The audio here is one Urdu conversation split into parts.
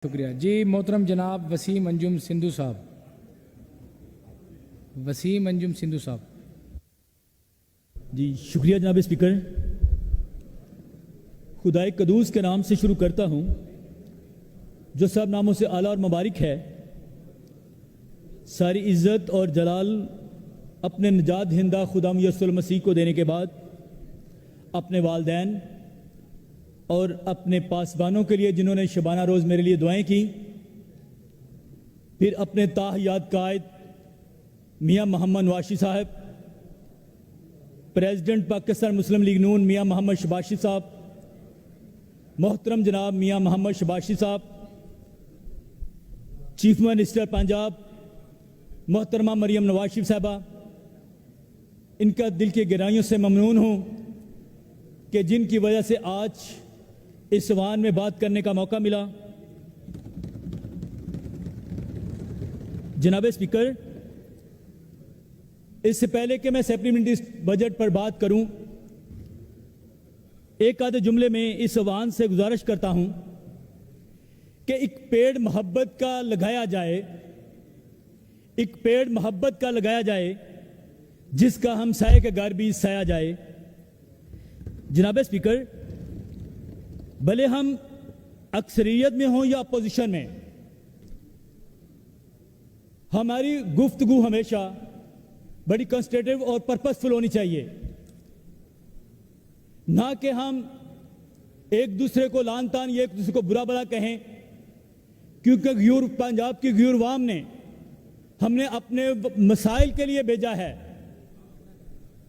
شکریہ جی محترم جناب وسیم انجم سندھو صاحب. وسیم انجم سندھو صاحب. جی شکریہ جناب اسپیکر. خدائے قدوس کے نام سے شروع کرتا ہوں جو سب ناموں سے اعلیٰ اور مبارک ہے. ساری عزت اور جلال اپنے نجات دہندہ خدا یسوع المسیح کو دینے کے بعد اپنے والدین اور اپنے پاسبانوں کے لیے جنہوں نے شبانہ روز میرے لیے دعائیں کی، پھر اپنے تاحیات قائد میاں محمد نواشی صاحب، پریزیڈنٹ پاکستان مسلم لیگ نون میاں محمد شباشی صاحب، محترم جناب میاں محمد شباشی صاحب، چیف منسٹر پنجاب محترمہ مریم نواز شریف صاحبہ، ان کا دل کی گہرائیوں سے ممنون ہوں کہ جن کی وجہ سے آج اس ایوان میں بات کرنے کا موقع ملا. جناب اسپیکر، اس سے پہلے کہ میں سپلیمنٹری بجٹ پر بات کروں، ایک آدھے جملے میں اس ایوان سے گزارش کرتا ہوں کہ ایک پیڑ محبت کا لگایا جائے، ایک پیڑ محبت کا لگایا جائے جس کا ہمسائے کے گھر بھی سایا جائے. جناب اسپیکر، بھلے ہم اکثریت میں ہوں یا اپوزیشن میں، ہماری گفتگو ہمیشہ بڑی کنسٹرکٹیو اور پرپسفل ہونی چاہیے، نہ کہ ہم ایک دوسرے کو لان تان یا ایک دوسرے کو برا بلا کہیں، کیونکہ غیور پنجاب کی غیور عوام نے ہم نے اپنے مسائل کے لیے بھیجا ہے.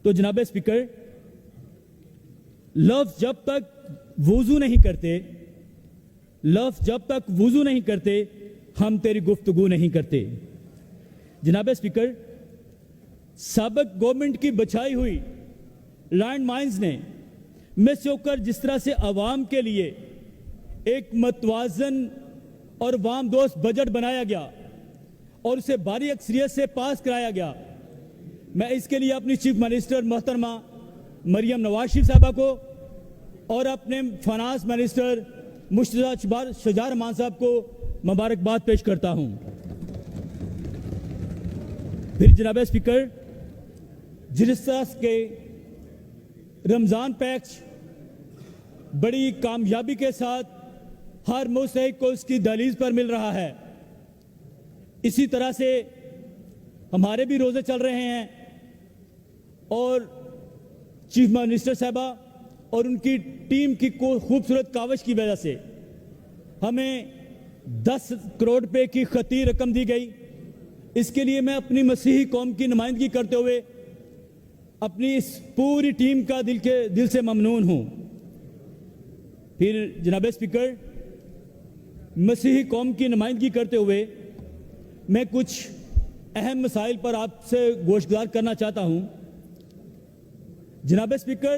تو جناب اسپیکر، لفظ جب تک وضو نہیں کرتے ہم تیری گفتگو نہیں کرتے. جناب اسپیکر، سابق گورنمنٹ کی بچائی ہوئی لینڈ مائنز نے مس ہو کر جس طرح سے عوام کے لیے ایک متوازن اور عوام دوست بجٹ بنایا گیا اور اسے بھاری اکثریت سے پاس کرایا گیا، میں اس کے لیے اپنی چیف منسٹر محترمہ مریم نواز شریف صاحبہ کو اور اپنے فائنانس منسٹر مشتزہ شجاع رحمان صاحب کو مبارکباد پیش کرتا ہوں. پھر جناب اسپیکر، جس طرح کے رمضان پیکج بڑی کامیابی کے ساتھ ہر مستحق کو اس کی دہلیز پر مل رہا ہے، اسی طرح سے ہمارے بھی روزے چل رہے ہیں اور چیف منسٹر صاحبہ اور ان کی ٹیم کی خوبصورت کاوش کی وجہ سے ہمیں 10 کروڑ روپے کی خطی رقم دی گئی. اس کے لیے میں اپنی مسیحی قوم کی نمائندگی کرتے ہوئے اپنی اس پوری ٹیم کا دل سے ممنون ہوں. پھر جناب اسپیکر، مسیحی قوم کی نمائندگی کرتے ہوئے میں کچھ اہم مسائل پر آپ سے گوشتگار کرنا چاہتا ہوں. جناب اسپیکر،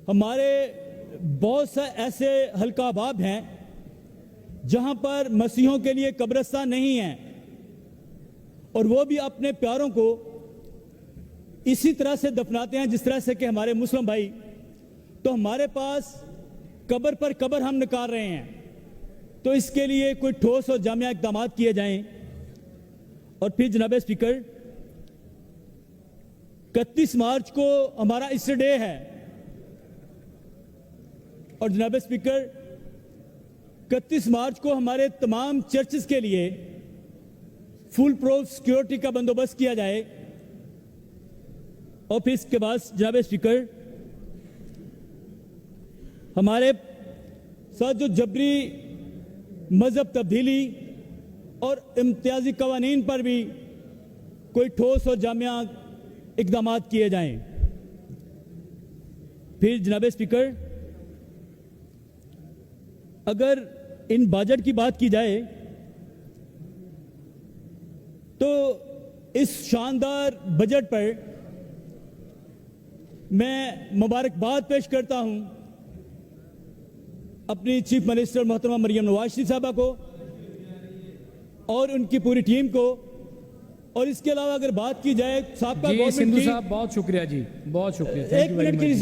ہمارے بہت سے ایسے حلقہ باب ہیں جہاں پر مسیحوں کے لیے قبرستان نہیں ہیں اور وہ بھی اپنے پیاروں کو اسی طرح سے دفناتے ہیں جس طرح سے کہ ہمارے مسلم بھائی. تو ہمارے پاس قبر پر قبر ہم نکال رہے ہیں، تو اس کے لیے کوئی ٹھوس اور جامع اقدامات کیے جائیں. اور پھر جناب اسپیکر، 31 مارچ کو ہمارا ایسٹر ڈے ہے اور جناب اسپیکر 31 مارچ کو ہمارے تمام چرچز کے لیے فل پروف سیکیورٹی کا بندوبست کیا جائے. اور پھر اس کے بعد جناب اسپیکر، ہمارے ساتھ جو جبری مذہب تبدیلی اور امتیازی قوانین پر بھی کوئی ٹھوس اور جامع اقدامات کیے جائیں. پھر جناب اسپیکر، اگر ان بجٹ کی بات کی جائے تو اس شاندار بجٹ پر میں مبارکباد پیش کرتا ہوں اپنی چیف منسٹر محترمہ مریم نواز شریف صاحبہ کو اور ان کی پوری ٹیم کو. اور اس کے علاوہ اگر بات کی جائے سابقہ گورنمنٹ سندھو صاحب بہت شکریہ جی، بہت شکریہ. ایک منٹ کی